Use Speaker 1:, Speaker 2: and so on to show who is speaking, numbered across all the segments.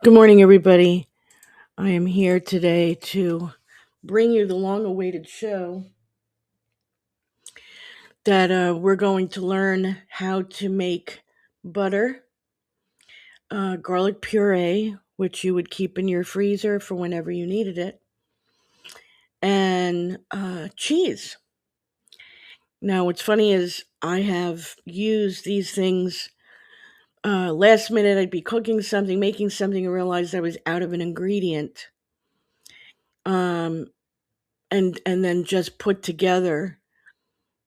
Speaker 1: Good morning, everybody. I am here today to bring you the long awaited show that we're going to learn how to make butter, garlic puree, which you would keep in your freezer for whenever you needed it, and cheese. Now, what's funny is I have used these things last minute. I'd be cooking something, making something, and realized I was out of an ingredient. Um, and then just put together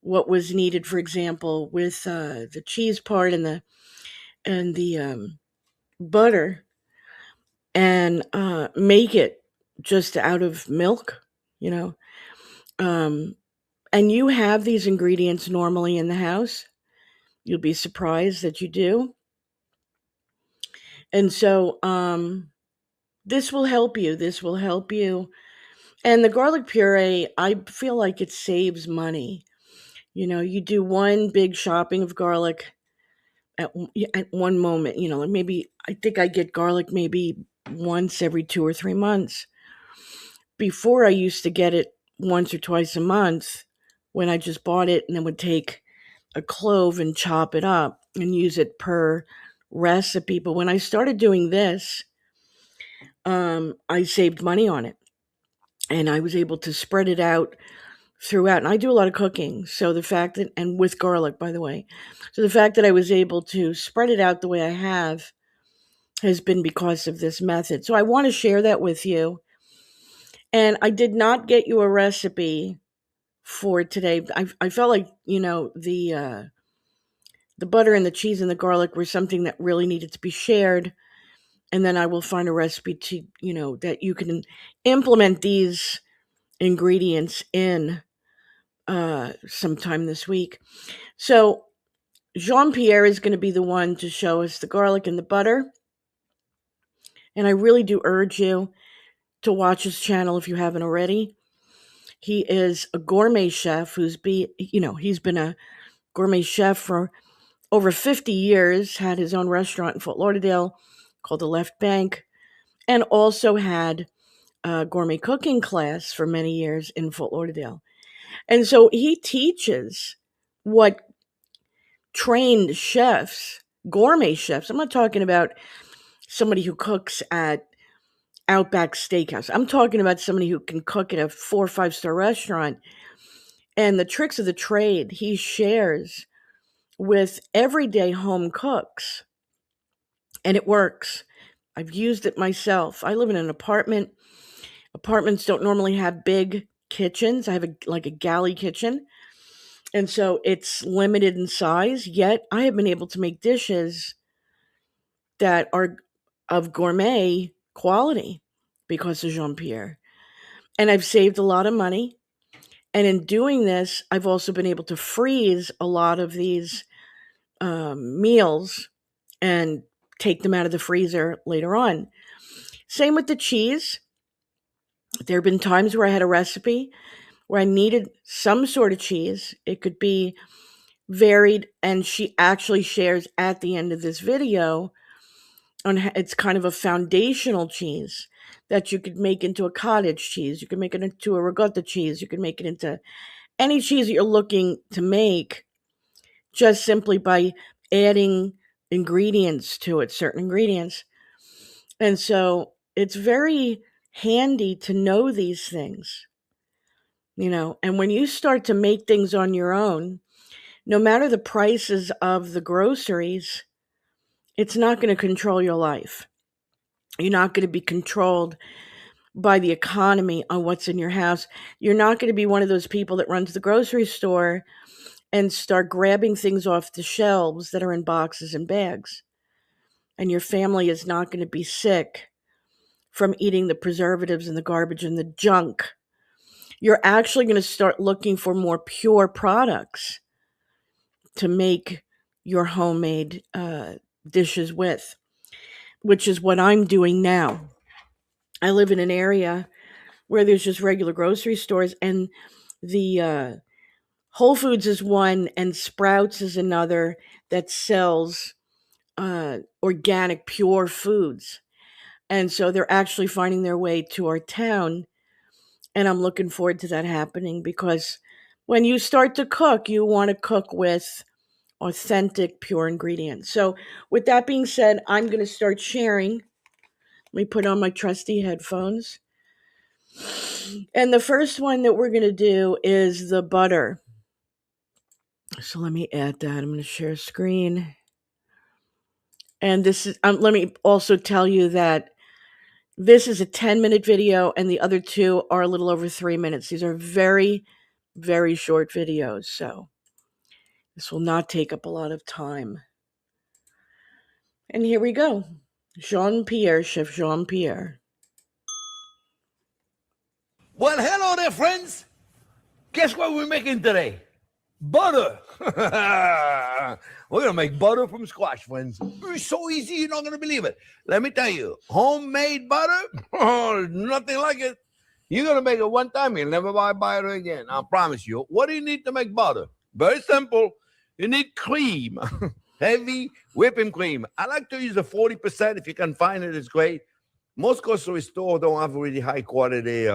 Speaker 1: what was needed, for example, with the cheese part and the butter, and make it just out of milk, you know. Um, and you have these ingredients normally in the house. You'll be surprised that you do. And so this will help you. This will help you. And the garlic puree, I feel like it saves money. You know, you do one big shopping of garlic at one moment, like maybe I think I get garlic maybe once every 2 or 3 months. Before I used to get it once or twice a month when I just bought it and then would take a clove and chop it up and use it per recipe. But when I started doing this, I saved money on it and I was able to spread it out throughout. And I do a lot of cooking. So the fact that, and with garlic, by the way, so the fact that I was able to spread it out the way I have has been because of this method. So I want to share that with you. And I did not get you a recipe for today. I felt like, the butter and the cheese and the garlic were something that really needed to be shared. And then I will find a recipe to, that you can implement these ingredients in sometime this week. So Jean Pierre is going to be the one to show us the garlic and the butter. And I really do urge you to watch his channel if you haven't already. He is a gourmet chef he's been a gourmet chef for over 50 years, had his own restaurant in Fort Lauderdale called the Left Bank, and also had a gourmet cooking class for many years in Fort Lauderdale. And so he teaches what trained chefs, gourmet chefs, I'm not talking about somebody who cooks at Outback Steakhouse. I'm talking about somebody who can cook at a 4 or 5-star restaurant. And the tricks of the trade he shares with everyday home cooks. And it works. I've used it myself. I live in an apartment. Apartments don't normally have big kitchens. I have a galley kitchen. And so it's limited in size, yet I have been able to make dishes that are of gourmet quality because of Jean Pierre. And I've saved a lot of money. And in doing this, I've also been able to freeze a lot of these meals and take them out of the freezer later on. Same with the cheese. There have been times where I had a recipe where I needed some sort of cheese. It could be varied, and she actually shares at the end of this video on it's kind of a foundational cheese that you could make into a cottage cheese. You could make it into a ricotta cheese. You could make it into any cheese that you're looking to make just simply by adding ingredients to it, certain ingredients. And so it's very handy to know these things, and when you start to make things on your own, no matter the prices of the groceries, it's not going to control your life. You're not going to be controlled by the economy on what's in your house. You're not going to be one of those people that runs the grocery store and start grabbing things off the shelves that are in boxes and bags. And your family is not going to be sick from eating the preservatives and the garbage and the junk. You're actually going to start looking for more pure products to make your homemade dishes with, which is what I'm doing now. I live in an area where there's just regular grocery stores, and the Whole Foods is one, and Sprouts is another that sells organic, pure foods. And so they're actually finding their way to our town. And I'm looking forward to that happening because when you start to cook, you want to cook with authentic, pure ingredients. So, with that being said, I'm going to start sharing. Let me put on my trusty headphones. And the first one that we're going to do is the butter. So, let me add that. I'm going to share screen. And this is, let me also tell you that this is a 10-minute video, and the other two are a little over 3 minutes. These are very, very short videos. So, this will not take up a lot of time. And here we go. Jean-Pierre, Chef Jean-Pierre.
Speaker 2: Well, hello there, friends. Guess what we're making today? Butter. We're going to make butter from scratch, friends. It's so easy, you're not going to believe it. Let me tell you, homemade butter, nothing like it. You're going to make it one time, you'll never buy butter again. I promise you. What do you need to make butter? Very simple. You need cream, heavy whipping cream. I like to use a 40%. If you can find it, it's great. Most grocery stores don't have really high quality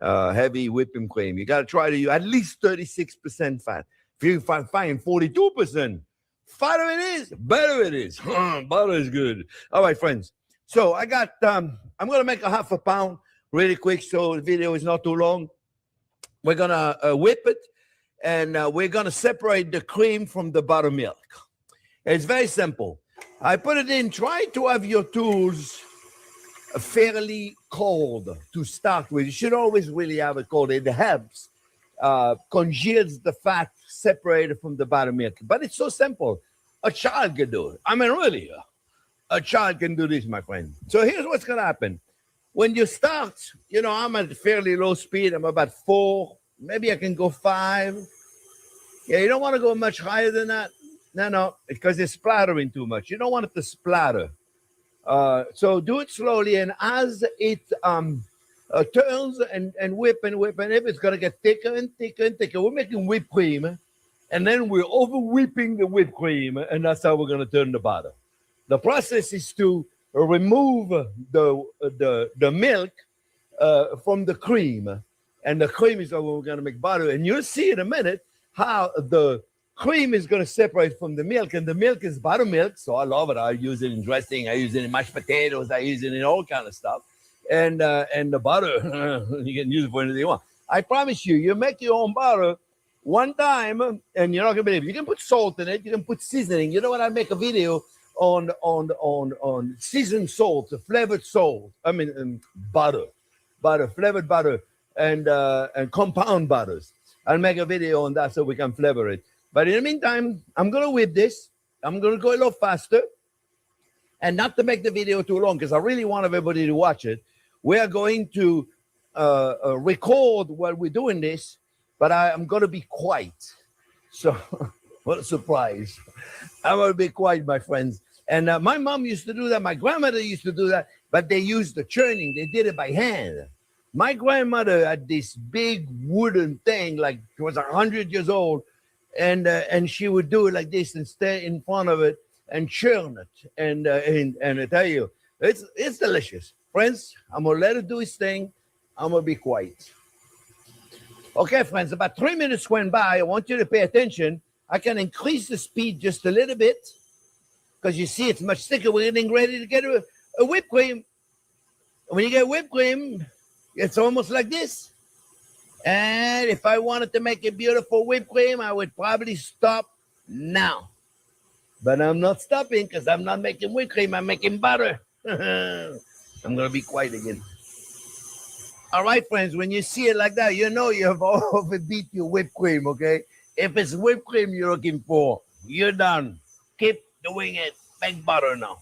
Speaker 2: heavy whipping cream. You got to try to use at least 36% fat. If you find 42%, fatter it is, better it is. Butter is good. All right, friends. So I got, I'm going to make a half a pound really quick so the video is not too long. We're going to whip it, and we're going to separate the cream from the buttermilk. It's very simple. I put it in. Try to have your tools fairly cold to start with. You should always really have it cold. It helps, congeals the fat separated from the buttermilk. But it's so simple. A child can do it. I mean, really, a child can do this, my friend. So here's what's going to happen. When you start, you know, I'm at fairly low speed. I'm about 4. Maybe I can go 5. Yeah, you don't want to go much higher than that. No, because it's splattering too much. You don't want it to splatter. So do it slowly, and as it turns and whip, and if it's going to get thicker and thicker and thicker, we're making whipped cream, and then we're over whipping the whipped cream, and that's how we're going to turn the butter. The process is to remove the milk from the cream, and the cream is how we're going to make butter. And you'll see in a minute how the cream is going to separate from the milk, and the milk is buttermilk, so I love it. I use it in dressing, I use it in mashed potatoes, I use it in all kind of stuff. And the butter, you can use it for anything you want. I promise you, you make your own butter one time, and you're not gonna believe it. You can put salt in it, you can put seasoning. You know what? I make a video on seasoned salt, flavored salt. I mean butter, flavored butter, and compound butters. I'll make a video on that so we can flavor it. But in the meantime, I'm going to whip this. I'm going to go a little faster. And not to make the video too long, because I really want everybody to watch it. We are going to record while we're doing this, but I'm going to be quiet. So, what a surprise. I'm going to be quiet, my friends. And my mom used to do that. My grandmother used to do that, but they used the churning. They did it by hand. My grandmother had this big wooden thing, like she was 100 years old. And she would do it like this and stay in front of it and churn it. And I tell you, it's delicious. Friends, I'm going to let it do its thing. I'm going to be quiet. Okay, friends, about 3 minutes went by. I want you to pay attention. I can increase the speed just a little bit because you see it's much thicker. We're getting ready to get a whipped cream. When you get whipped cream, it's almost like this. And if I wanted to make a beautiful whipped cream, I would probably stop now. But I'm not stopping because I'm not making whipped cream. I'm making butter. I'm going to be quiet again. All right, friends, when you see it like that, you know you have overbeat your whipped cream, okay? If it's whipped cream you're looking for, you're done. Keep doing it. Make butter now.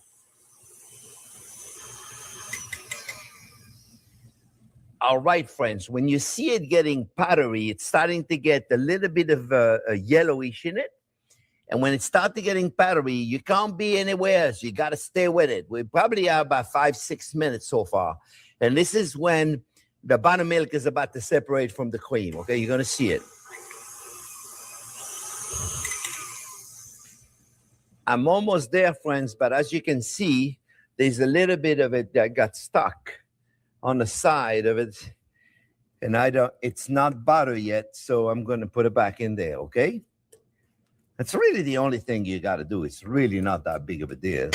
Speaker 2: All right, friends, when you see it getting powdery, it's starting to get a little bit of a yellowish in it. And when it starts getting powdery, you can't be anywhere else. You got to stay with it. We probably are about 5-6 minutes so far. And this is when the buttermilk is about to separate from the cream. Okay, you're going to see it. I'm almost there, friends. But as you can see, there's a little bit of it that got stuck on the side of it. And it's not butter yet, so I'm going to put it back in there, okay? That's really the only thing you got to do. It's really not that big of a deal.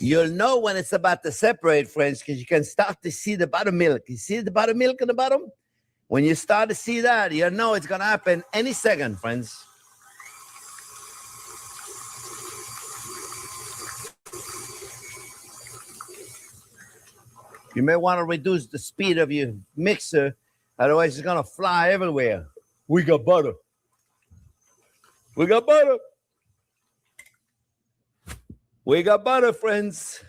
Speaker 2: You'll know when it's about to separate, friends, because you can start to see the buttermilk. You see the buttermilk in the bottom? When you start to see that, you know it's going to happen any second, friends. You may want to reduce the speed of your mixer, otherwise it's going to fly everywhere. We got butter. We got butter. We got butter, friends.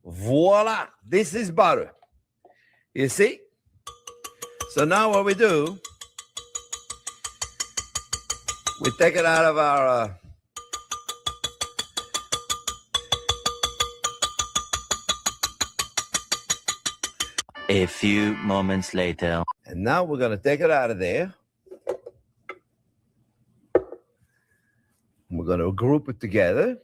Speaker 2: Voila. This is butter. You see? So now what we do, we take it out of our...
Speaker 3: A few moments later.
Speaker 2: And now we're going to take it out of there. We're going to group it together.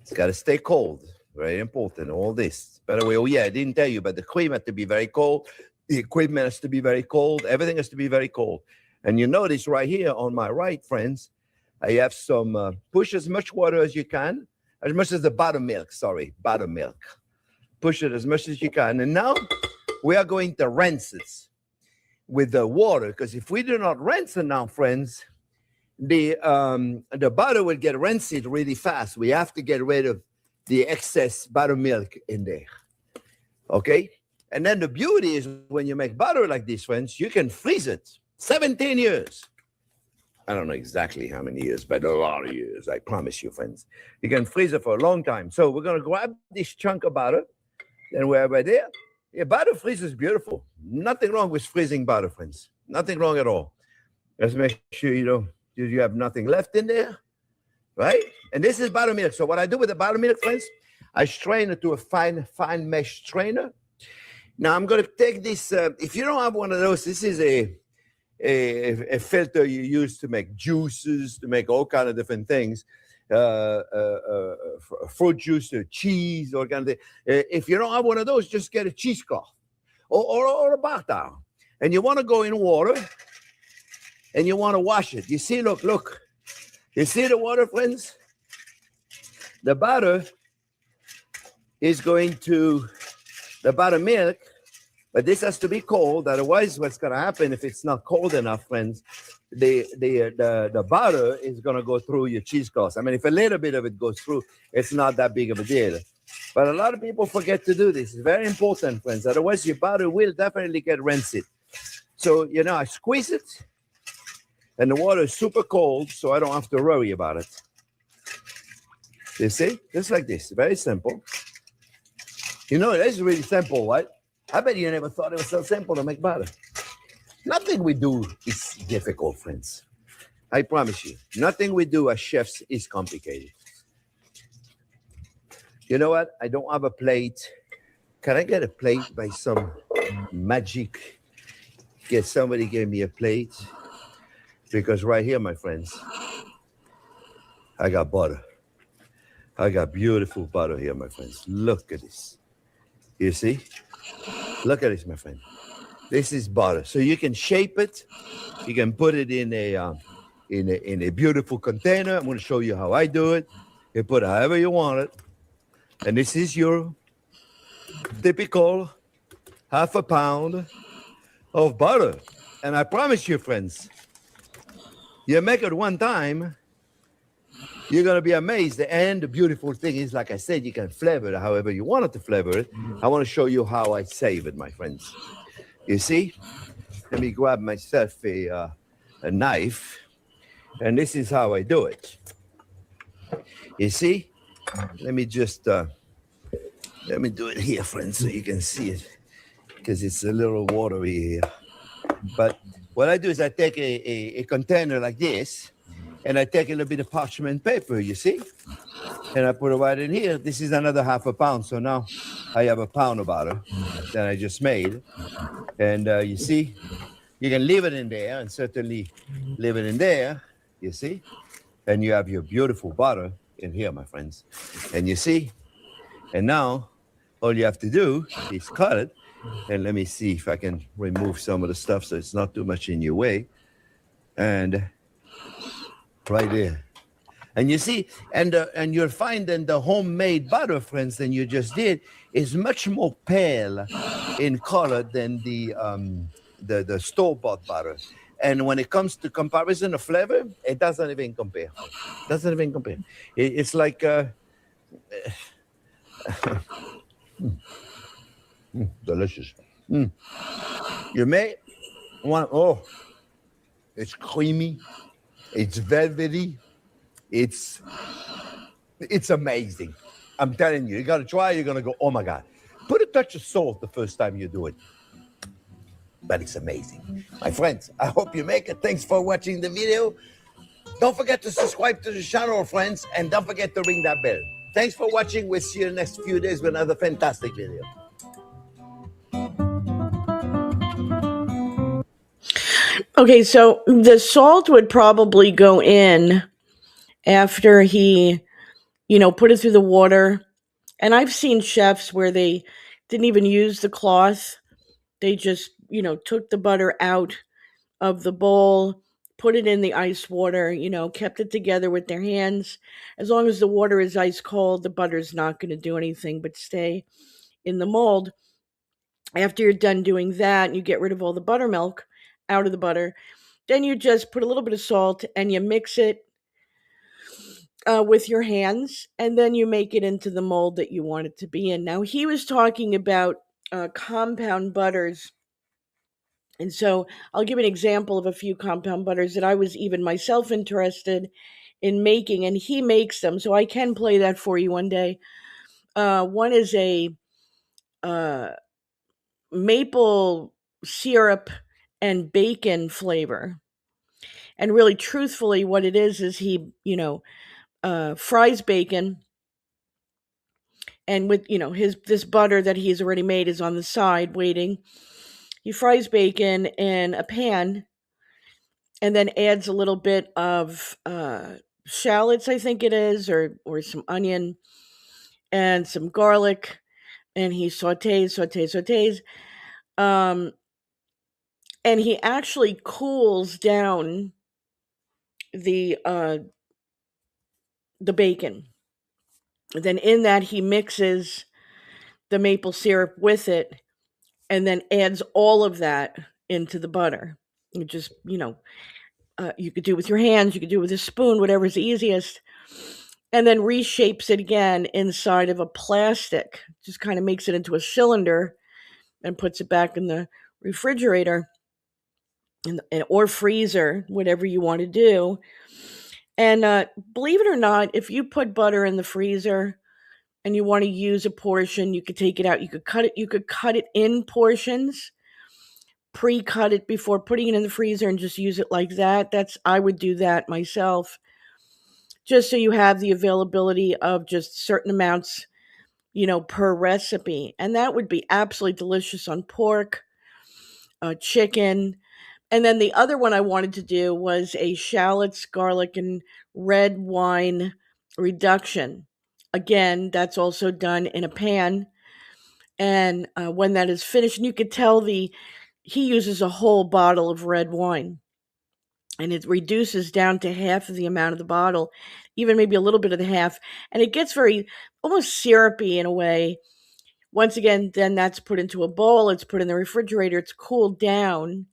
Speaker 2: It's got to stay cold. Very important. All this. By the way, oh yeah, I didn't tell you, but the cream has to be very cold. The equipment has to be very cold. Everything has to be very cold. And you notice right here on my right, friends, I have some, push as much water as you can, as much as the buttermilk, buttermilk. Push it as much as you can. And now we are going to rinse it with the water, because if we do not rinse it now, friends, the butter will get rinsed really fast. We have to get rid of the excess buttermilk in there. Okay? And then the beauty is when you make butter like this, friends, you can freeze it 17 years. I don't know exactly how many years, but a lot of years, I promise you, friends. You can freeze it for a long time. So we're going to grab this chunk of butter, and we're right there. Yeah, butter freezes beautiful. Nothing wrong with freezing butter, friends. Nothing wrong at all. Let's make sure you have nothing left in there, right? And this is buttermilk. So what I do with the buttermilk, friends, I strain it to a fine mesh strainer. Now I'm going to take this. If you don't have one of those, this is a filter you use to make juices, to make all kind of different things. Fruit juice, cheese, all kind of thing. If you don't have one of those, just get a cheesecloth or a bath towel. And you want to go in water and you want to wash it. You see, look. You see the water, friends? The butter is going to, the buttermilk, but this has to be cold. Otherwise, what's going to happen if it's not cold enough, friends, the butter is going to go through your cheesecloth. I mean, if a little bit of it goes through, it's not that big of a deal. But a lot of people forget to do this. It's very important, friends. Otherwise, your butter will definitely get rinsed. So, I squeeze it, and the water is super cold, so I don't have to worry about it. You see? Just like this. Very simple. It is really simple, right? I bet you never thought it was so simple to make butter. Nothing we do is difficult, friends. I promise you. Nothing we do as chefs is complicated. You know what? I don't have a plate. Can I get a plate by some magic? Somebody give me a plate. Because right here, my friends, I got butter. I got beautiful butter here, my friends. Look at this. You see? Look at this, my friend. This is butter. So you can shape it. You can put it in a beautiful container. I'm going to show you how I do it. You put it however you want it. And this is your typical half a pound of butter. And I promise you, friends, you make it one time, you're going to be amazed. And the beautiful thing is, like I said, you can flavor it however you want it to flavor it. I want to show you how I save it, my friends. You see? Let me grab myself a knife. And this is how I do it. You see? Let me just, let me do it here, friends, so you can see it. Because it's a little watery here. But what I do is I take a container like this, and I take a little bit of parchment paper, you see, and I put it right in here. This is another half a pound. So now I have a pound of butter that I just made. And you see, you can leave it in there and certainly leave it in there, you see, and you have your beautiful butter in here, my friends. And you see, and now all you have to do is cut it. And let me see if I can remove some of the stuff so it's not too much in your way. And right there. And you see, and you'll find that the homemade butter, friends, than you just did, is much more pale in color than the store-bought butter. And when it comes to comparison of flavor, it doesn't even compare. Doesn't even compare. It's like delicious. You may want. Oh, it's creamy. It's velvety. It's amazing. I'm telling you, you got to try. You're gonna go, oh my God. Put a touch of salt the first time you do it. But it's amazing. My friends, I hope you make it. Thanks for watching the video. Don't forget to subscribe to the channel, friends, and don't forget to ring that bell. Thanks for watching. We'll see you in the next few days with another fantastic video.
Speaker 1: Okay, so the salt would probably go in after he, put it through the water. And I've seen chefs where they didn't even use the cloth. They just, took the butter out of the bowl, put it in the ice water, kept it together with their hands. As long as the water is ice cold, the butter's not going to do anything but stay in the mold. After you're done doing that, you get rid of all the buttermilk out of the butter. Then you just put a little bit of salt and you mix it with your hands, and then you make it into the mold that you want it to be in. Now, he was talking about compound butters. And so I'll give an example of a few compound butters that I was even myself interested in making, and he makes them. So I can play that for you one day. One is a maple syrup and bacon flavor. And really, truthfully, what it is he, fries bacon, and with this butter that he's already made is on the side waiting. He fries bacon in a pan, and then adds a little bit of shallots, I think it is, or some onion and some garlic, and he sautés. And he actually cools down the bacon. Then in that he mixes the maple syrup with it, and then adds all of that into the butter. You just, you could do it with your hands, you could do it with a spoon, whatever's easiest. And then reshapes it again inside of a plastic, just kind of makes it into a cylinder and puts it back in the refrigerator or freezer, whatever you want to do. And believe it or not, if you put butter in the freezer and you want to use a portion, you could take it out. You could cut it in portions, pre-cut it before putting it in the freezer, and just use it like that. I would do that myself, just so you have the availability of just certain amounts, per recipe. And that would be absolutely delicious on pork, chicken. And then the other one I wanted to do was a shallots, garlic, and red wine reduction. Again, that's also done in a pan. And when that is finished, and you could tell he uses a whole bottle of red wine, and it reduces down to half of the amount of the bottle, even maybe a little bit of the half. And it gets very almost syrupy in a way. Once again, then that's put into a bowl. It's put in the refrigerator. It's cooled down.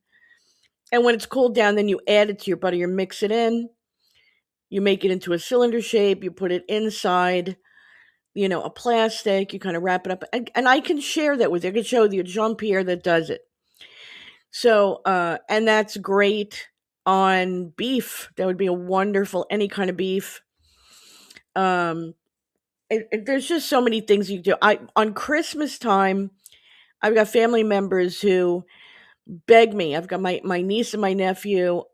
Speaker 1: And when it's cooled down, then you add it to your butter. You mix it in. You make it into a cylinder shape. You put it inside, a plastic. You kind of wrap it up. And I can share that with you. I can show you Jean-Pierre that does it. So, and that's great on beef. That would be a wonderful, any kind of beef. There's just so many things you do. On Christmas time, I've got family members who beg me. I've got my niece and my nephew.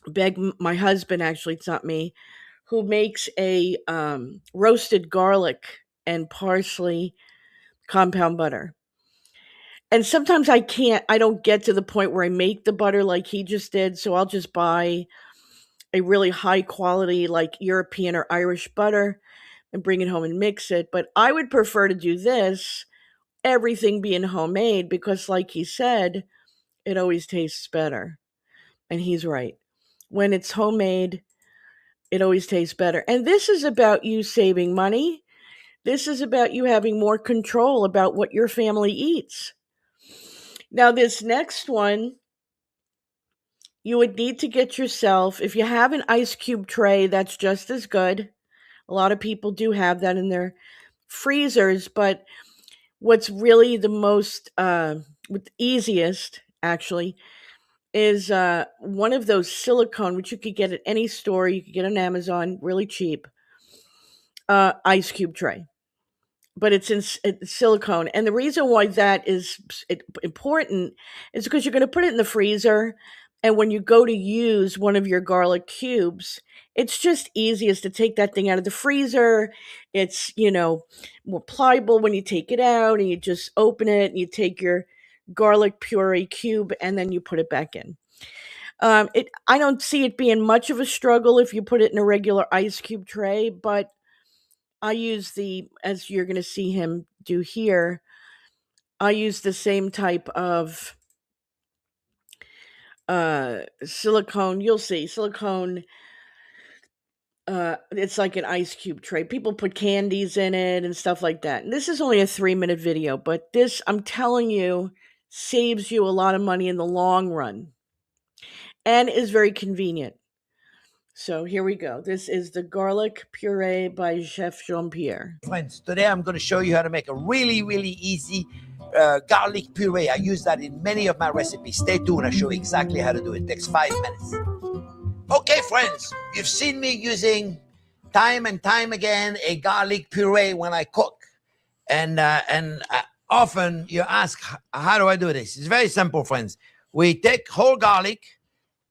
Speaker 1: beg my husband, actually, it's not me, who makes a roasted garlic and parsley compound butter. And sometimes I don't get to the point where I make the butter like he just did. So I'll just buy a really high quality, like European or Irish butter and bring it home and mix it. But I would prefer to do this, everything being homemade, because, like he said, it always tastes better. And he's right. When it's homemade, it always tastes better. And this is about you saving money. This is about you having more control about what your family eats. Now, this next one, you would need to get yourself, if you have an ice cube tray, that's just as good. A lot of people do have that in their freezers, but what's really the most, easiest, actually, is one of those silicone, which you could get at any store. You could get on Amazon, really cheap, ice cube tray. But it's silicone, and the reason why that is important is because you're going to put it in the freezer, and when you go to use one of your garlic cubes, it's just easiest to take that thing out of the freezer. It's, more pliable when you take it out, and you just open it, and you take your garlic puree cube, and then you put it back in. I don't see it being much of a struggle if you put it in a regular ice cube tray, but I use as you're going to see him do here, I use the same type of silicone. You'll see silicone. It's like an ice cube tray. People put candies in it and stuff like that. And this is only a 3-minute video, but this, I'm telling you, saves you a lot of money in the long run and is very convenient. So here we go. This is the garlic puree by Chef Jean-Pierre.
Speaker 2: Friends, today I'm going to show you how to make a really, really easy garlic puree. I use that in many of my recipes. Stay tuned. I'll show you exactly how to do it. It takes 5 minutes. Okay, friends, you've seen me using time and time again a garlic puree when I cook. And often you ask, how do I do this? It's very simple, friends. We take whole garlic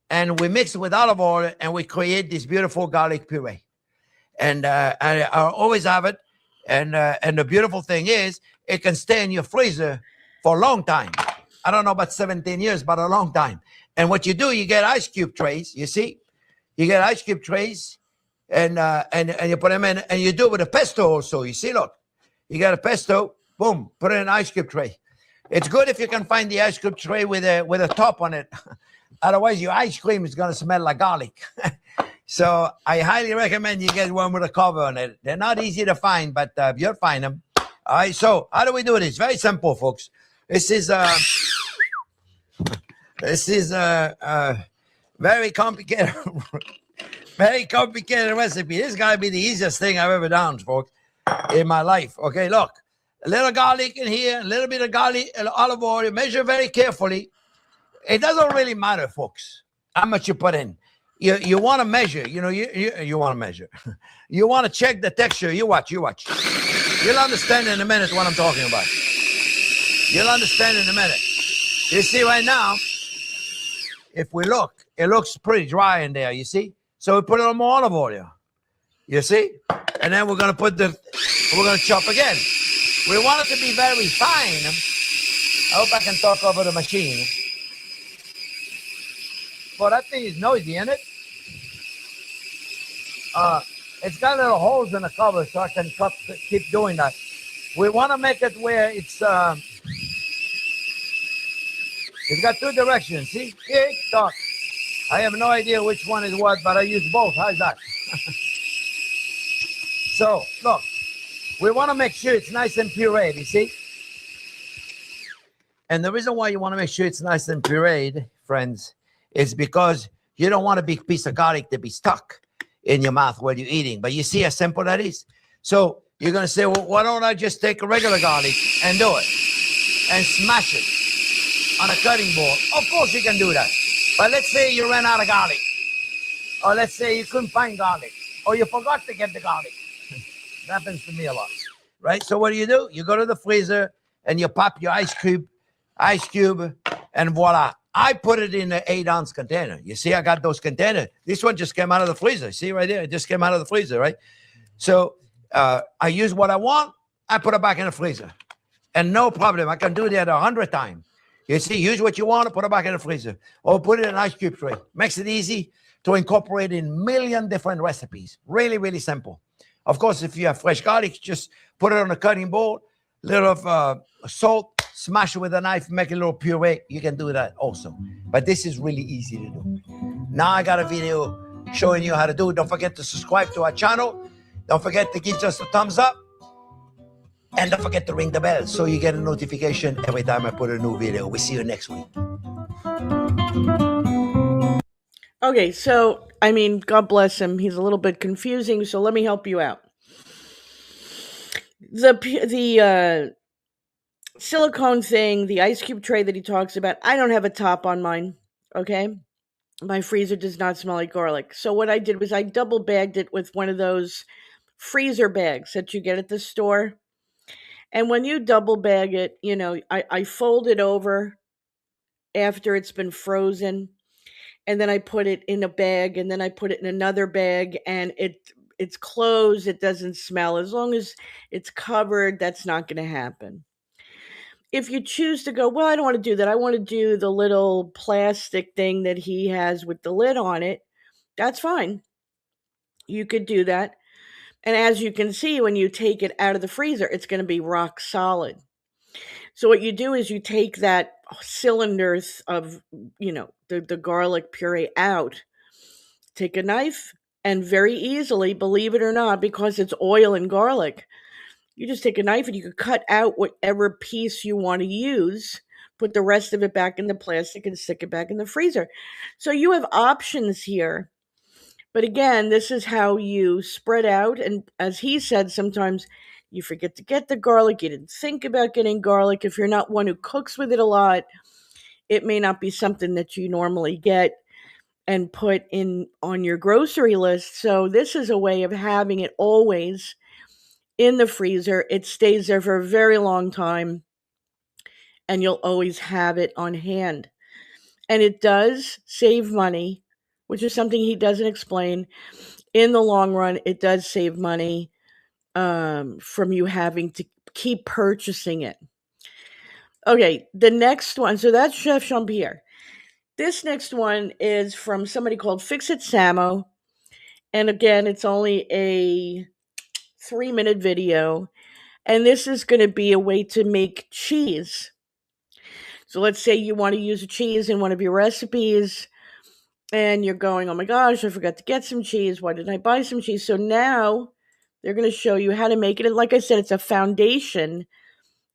Speaker 2: and we mix it with olive oil and we create this beautiful garlic puree. And I always have it. And the beautiful thing is it can stay in your freezer for a long time. I don't know about 17 years, but a long time. And what you do, you get ice cube trays, you see? You get ice cube trays and you put them in, and you do it with a pesto also. You see, look, you got a pesto, boom, put it in an ice cube tray. It's good if you can find the ice cube tray with a top on it. Otherwise, your ice cream is going to smell like garlic. So I highly recommend you get one with a cover on it. They're not easy to find, but you'll find them. All right, so how do we do this? Very simple, folks. This is very complicated, very complicated recipe. This is going to be the easiest thing I've ever done, folks, in my life. Okay, look, a little garlic in here, a little bit of garlic and olive oil. Measure very carefully. It doesn't really matter, folks, how much you put in. You want to measure, you want to measure. You want to check the texture. You watch. You'll understand in a minute what I'm talking about. You'll understand in a minute. You see right now, if we look, it looks pretty dry in there, you see? So we put a little more olive oil, you see? And then we're going to chop again. We want it to be very fine. I hope I can talk over the machine. Well, that thing is noisy, isn't it? It's got little holes in the cover, so I can keep doing that. We want to make it where it's got 2 directions. See? Tick tock. I have no idea which one is what, but I use both. How's that? So, look, we want to make sure it's nice and pureed, you see? And the reason why you want to make sure it's nice and pureed, friends, is because you don't want a big piece of garlic to be stuck in your mouth while you're eating. But you see how simple that is? So you're going to say, well, why don't I just take a regular garlic and do it and smash it on a cutting board? Of course you can do that. But let's say you ran out of garlic. Or let's say you couldn't find garlic. Or you forgot to get the garlic. It happens to me a lot. Right? So what do? You go to the freezer and you pop your ice cube, and voila. I put it in an 8-ounce container. You see, I got those containers. This one just came out of the freezer. See right there? It just came out of the freezer, right? So I use what I want. I put it back in the freezer. And no problem. I can do that 100 times. You see, use what you want to put it back in the freezer. Or put it in an ice cube tray. Makes it easy to incorporate in a million different recipes. Really, really simple. Of course, if you have fresh garlic, just put it on a cutting board, little of salt, smash it with a knife, make a little puree. You can do that also. But this is really easy to do. Now I got a video showing you how to do it. Don't forget to subscribe to our channel. Don't forget to give us a thumbs up. And don't forget to ring the bell so you get a notification every time I put a new video. We'll see you next week.
Speaker 1: Okay, so, I mean, God bless him. He's a little bit confusing, so let me help you out. The silicone thing, the ice cube tray that he talks about, I don't have a top on mine, okay? My freezer does not smell like garlic. So what I did was I double bagged it with one of those freezer bags that you get at the store. And when you double bag it, you know, I fold it over after it's been frozen, and then I put it in a bag, and then I put it in another bag, and it's closed. It doesn't smell. As long as it's covered, that's not going to happen. If you choose to go, well, I don't want to do that. I want to do the little plastic thing that he has with the lid on it. That's fine. You could do that. And as you can see, when you take it out of the freezer, it's going to be rock solid. So what you do is you take that cylinder of, you know, the garlic puree out, take a knife, and very easily, believe it or not, because it's oil and garlic, you just take a knife and you can cut out whatever piece you want to use, put the rest of it back in the plastic and stick it back in the freezer. So you have options here. But again, this is how you spread out. And as he said, sometimes you forget to get the garlic. You didn't think about getting garlic. If you're not one who cooks with it a lot, it may not be something that you normally get and put in on your grocery list. So this is a way of having it always in the freezer. It stays there for a very long time, and you'll always have it on hand. And it does save money, which is something he doesn't explain. In the long run, it does save money from you having to keep purchasing it. Okay, the next one. So that's Chef Jean-Pierre. This next one is from somebody called Fix It Samo. And again, it's only a 3-minute video. And this is going to be a way to make cheese. So let's say you want to use a cheese in one of your recipes, and you're going, oh my gosh, I forgot to get some cheese. Why didn't I buy some cheese? So now they're going to show you how to make it. And like I said, it's a foundation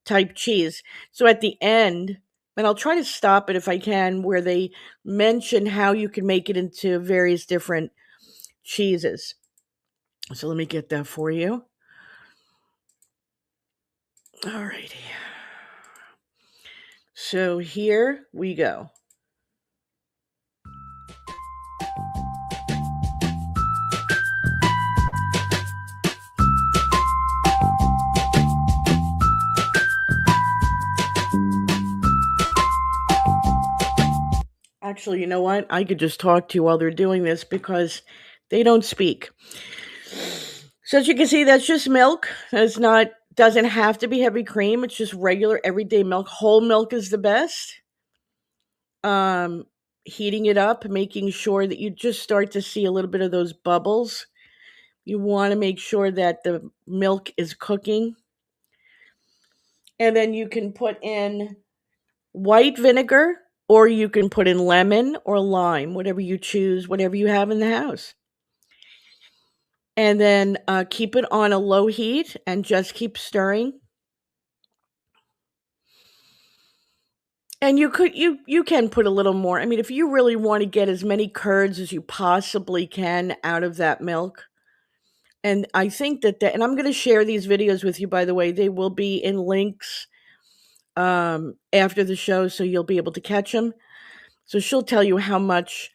Speaker 1: type cheese. So at the end, and I'll try to stop it if I can, where they mention how you can make it into various different cheeses. So let me get that for you. All righty. So here we go. Actually, you know what? I could just talk to you while they're doing this because they don't speak. So as you can see, that's just milk. It's not, doesn't have to be heavy cream. It's just regular everyday milk. Whole milk is the best. Heating it up, making sure that you just start to see a little bit of those bubbles. You want to make sure that the milk is cooking. And then you can put in white vinegar, or you can put in lemon or lime, whatever you choose, whatever you have in the house. And then keep it on a low heat and just keep stirring. And you can put a little more. I mean, if you really want to get as many curds as you possibly can out of that milk. And I think and I'm going to share these videos with you, by the way. They will be in links after the show, so you'll be able to catch them. So she'll tell you how much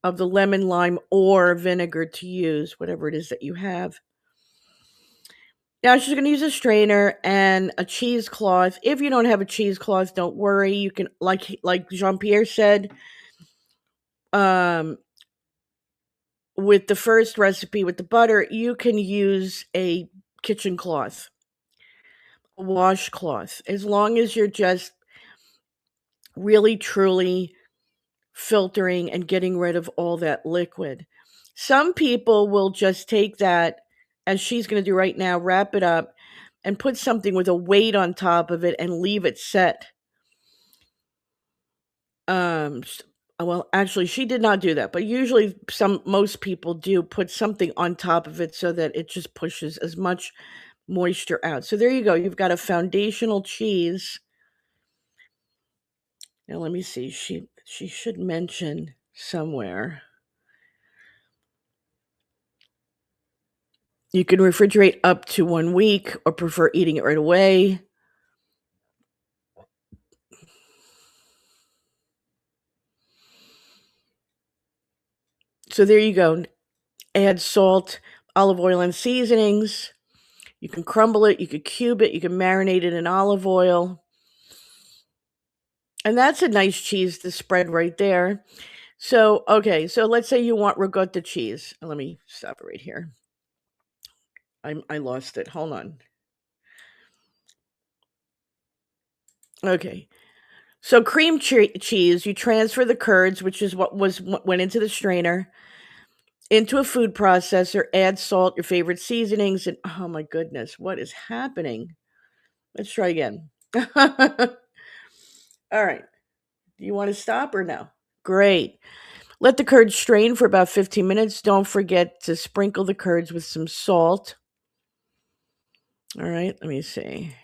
Speaker 1: of the lemon, lime, or vinegar to use, whatever it is that you have. Now she's going to use a strainer and a cheesecloth. If you don't have a cheesecloth, don't worry. You can, like Jean-Pierre said, um, with the first recipe with the butter, you can use a kitchen cloth, a washcloth, as long as you're just really truly filtering and getting rid of all that liquid. Some people will just take that, as she's going to do right now, wrap it up and put something with a weight on top of it and leave it set. Well, actually, she did not do that, but usually most people do put something on top of it so that it just pushes as much moisture out. So there you go. You've got a foundational cheese. Now let me see. She should mention somewhere. You can refrigerate up to 1 week or prefer eating it right away. So there you go. Add salt, olive oil, and seasonings. You can crumble it, you could cube it, you can marinate it in olive oil. And that's a nice cheese to spread right there. So, okay, so let's say you want ricotta cheese. Let me stop it right here. I lost it. Hold on. Okay. So cream cheese, you transfer the curds, which is what went into the strainer, into a food processor, add salt, your favorite seasonings, and oh my goodness, what is happening? Let's try again. All right. Do you want to stop or no? Great. Let the curds strain for about 15 minutes. Don't forget to sprinkle the curds with some salt. All right, let me see.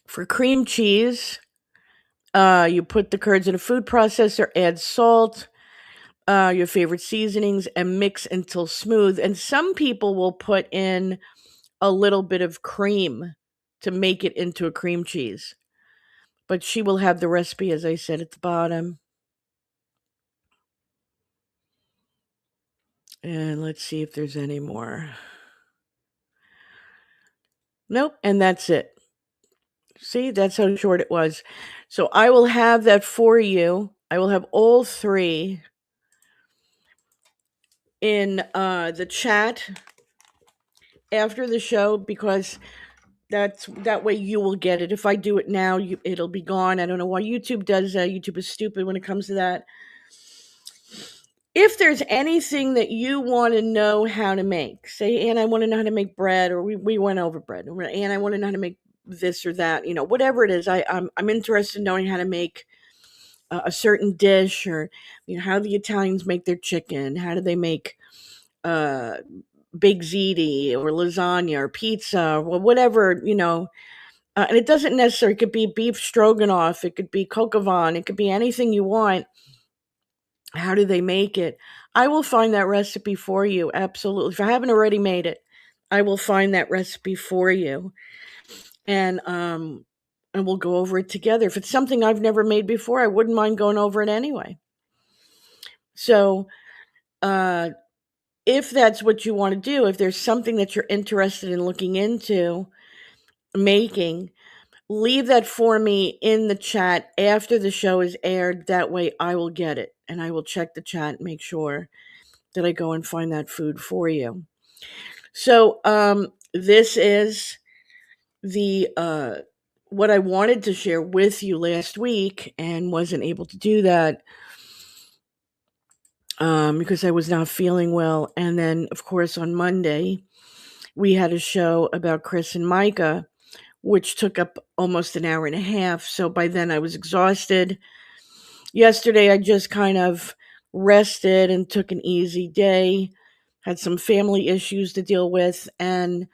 Speaker 1: For cream cheese, you put the curds in a food processor, add salt, your favorite seasonings, and mix until smooth. And some people will put in a little bit of cream to make it into a cream cheese. But she will have the recipe, as I said, at the bottom. And let's see if there's any more. Nope, and that's it. See, that's how short it was. So I will have that for you. I will have all three in the chat after the show, because that way you will get it. If I do it now, it'll be gone. I don't know why YouTube does that. YouTube is stupid when it comes to that. If there's anything that you want to know how to make, say, and I want to know how to make bread, or we went over bread, and I want to know how to make this or that, whatever it is, I'm interested in knowing how to make a certain dish, or how the Italians make their chicken, how do they make big ziti or lasagna or pizza, or whatever, and it doesn't necessarily, it could be beef stroganoff, it could be coq au vin, it could be anything you want. How do they make it? I will find that recipe for you, absolutely. If I haven't already made it, I will find that recipe for you, and we'll go over it together. If it's something I've never made before, I wouldn't mind going over it anyway. So, if that's what you want to do, if there's something that you're interested in looking into making, leave that for me in the chat after the show is aired. That way I will get it, and I will check the chat and make sure that I go and find that food for you. So, this is the what I wanted to share with you last week and wasn't able to do that because I was not feeling well. And then, of course, on Monday, we had a show about Chris and Micah, which took up almost an hour and a half. So by then I was exhausted. Yesterday, I just kind of rested and took an easy day, had some family issues to deal with, and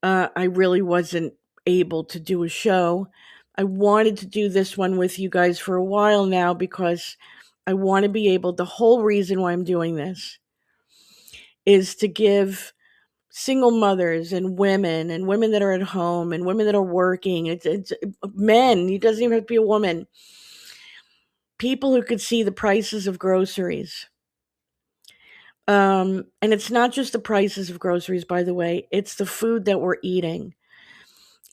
Speaker 1: I really wasn't able to do a show. I wanted to do this one with you guys for a while now because I want to be able, the whole reason why I'm doing this is to give single mothers and women that are at home and women that are working, it's men, it doesn't even have to be a woman, people who could see the prices of groceries, And it's not just the prices of groceries, by the way, it's the food that we're eating.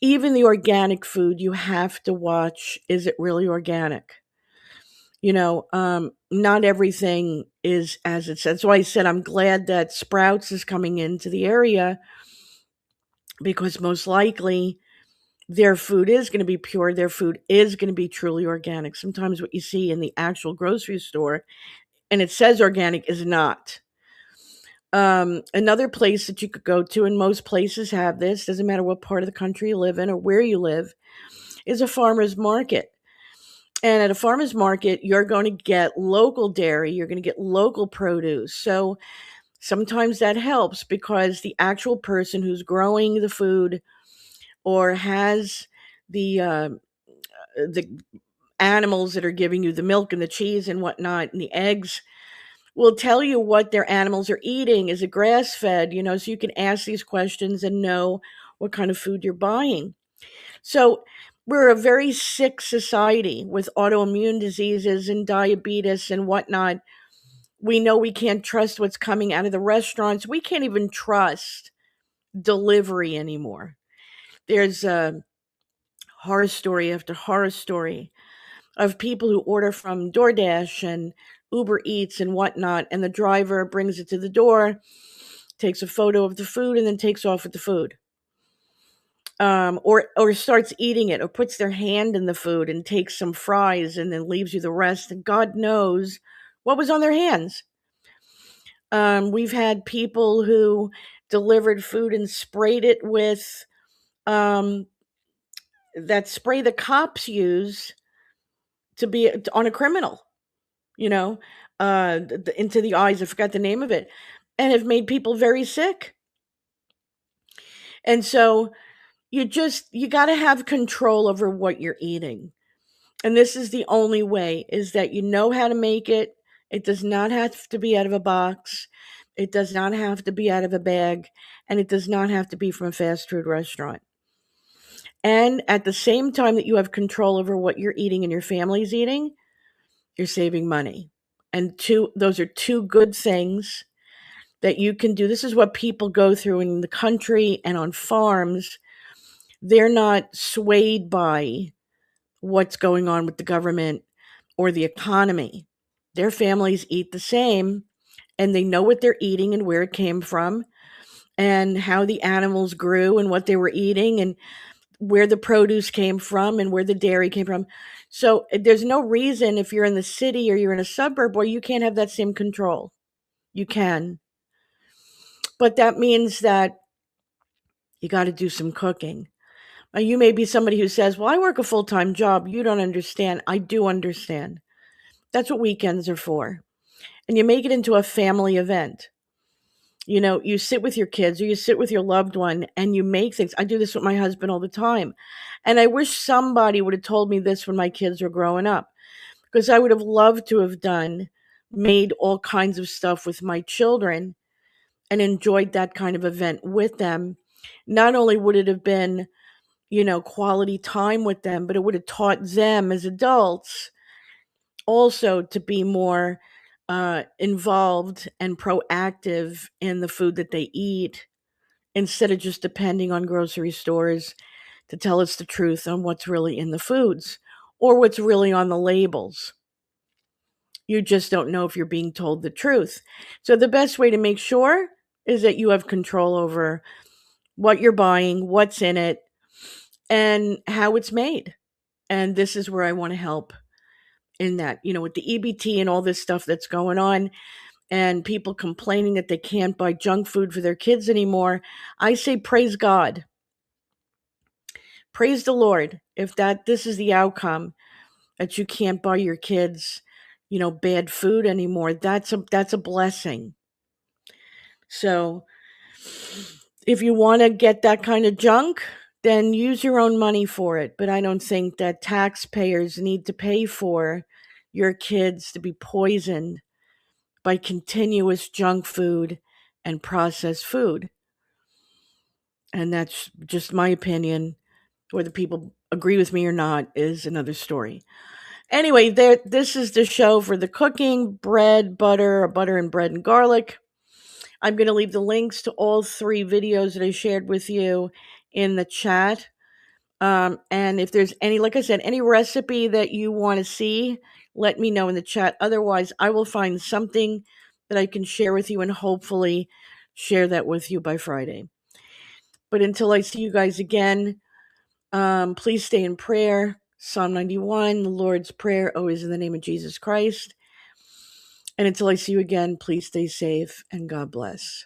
Speaker 1: Even the organic food, you have to watch, is it really organic? Not everything is as it says. So I said I'm glad that Sprouts is coming into the area because most likely their food is going to be pure. Their food is going to be truly organic. Sometimes what you see in the actual grocery store and it says organic is not. Another place that you could go to, and most places have this, doesn't matter what part of the country you live in or where you live, is a farmer's market. And at a farmer's market, you're going to get local dairy, you're going to get local produce. So sometimes that helps because the actual person who's growing the food or has the animals that are giving you the milk and the cheese and whatnot and the eggs will tell you what their animals are eating. Is it grass fed? So you can ask these questions and know what kind of food you're buying. So we're a very sick society with autoimmune diseases and diabetes and whatnot. We know we can't trust what's coming out of the restaurants. We can't even trust delivery anymore. There's a horror story after horror story of people who order from DoorDash and Uber Eats and whatnot, and the driver brings it to the door, takes a photo of the food, and then takes off with the food. Or starts eating it, or puts their hand in the food and takes some fries and then leaves you the rest, and God knows what was on their hands. We've had people who delivered food and sprayed it with that spray the cops use to be on a criminal, you know, into the eyes. I forgot the name of it, and have made people very sick. And so you got to have control over what you're eating. And this is the only way, is that you know how to make it. It does not have to be out of a box. It does not have to be out of a bag, and it does not have to be from a fast food restaurant. And at the same time that you have control over what you're eating and your family's eating, you're saving money. And those are two good things that you can do. This is what people go through in the country and on farms. They're not swayed by what's going on with the government or the economy. Their families eat the same, and they know what they're eating and where it came from and how the animals grew and what they were eating and where the produce came from and where the dairy came from. So there's no reason, if you're in the city or you're in a suburb, where you can't have that same control. You can. But that means that you got to do some cooking. You may be somebody who says, well, I work a full-time job. You don't understand. I do understand. That's what weekends are for. And you make it into a family event. You sit with your kids or you sit with your loved one and you make things. I do this with my husband all the time. And I wish somebody would have told me this when my kids were growing up, because I would have loved to have made all kinds of stuff with my children and enjoyed that kind of event with them. Not only would it have been, quality time with them, but it would have taught them as adults also to be more involved and proactive in the food that they eat, instead of just depending on grocery stores to tell us the truth on what's really in the foods or what's really on the labels. You just don't know if you're being told the truth. So the best way to make sure is that you have control over what you're buying, what's in it, and how it's made. And this is where I want to help in that, with the EBT and all this stuff that's going on and people complaining that they can't buy junk food for their kids anymore. I say, praise God. Praise the Lord. If this is the outcome, that you can't buy your kids, bad food anymore, that's a blessing. So if you want to get that kind of junk, then use your own money for it. But I don't think that taxpayers need to pay for your kids to be poisoned by continuous junk food and processed food. And that's just my opinion. Whether people agree with me or not is another story. Anyway, this is the show for the cooking: bread, butter, or butter and bread and garlic. I'm going to leave the links to all 3 videos that I shared with you in the chat. And if there's any, like I said, any recipe that you want to see, let me know in the chat. Otherwise, I will find something that I can share with you and hopefully share that with you by Friday. But until I see you guys again, please stay in prayer. Psalm 91, the Lord's Prayer, always in the name of Jesus Christ. And until I see you again, please stay safe and God bless.